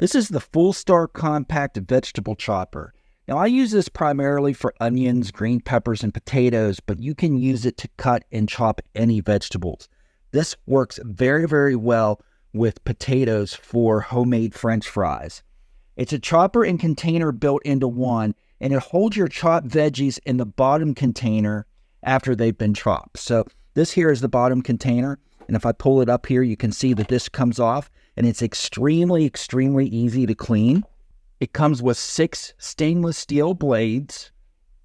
This is the Fullstar Compact Vegetable Chopper. Now, I use this primarily for onions, green peppers, and potatoes, but you can use it to cut and chop any vegetables. This works very, very well with potatoes for homemade French fries. It's a chopper and container built into one, and it holds your chopped veggies in the bottom container after they've been chopped. So this here is the bottom container, and if I pull it up here, you can see that this comes off, and it's extremely, extremely easy to clean. It comes with 6 stainless steel blades.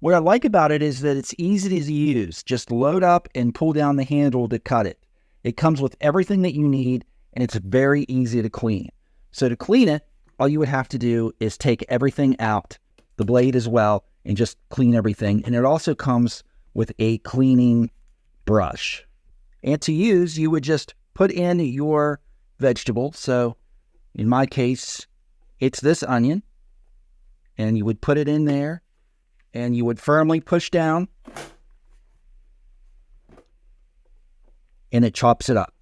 What I like about it is that it's easy to use. Just load up and pull down the handle to cut it. It comes with everything that you need, and it's very easy to clean. So to clean it, all you would have to do is take everything out, the blade as well, and just clean everything. And it also comes with a cleaning brush. And to use, you would just put in your vegetable. So in my case, it's this onion. And you would put it in there, and you would firmly push down, and it chops it up.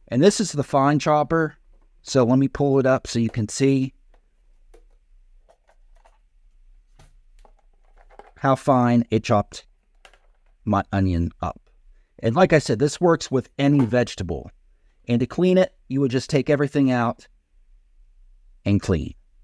And this is the fine chopper. So let me pull it up so you can see how fine it chopped my onion up. And like I said, this works with any vegetable. And to clean it, you would just take everything out and clean.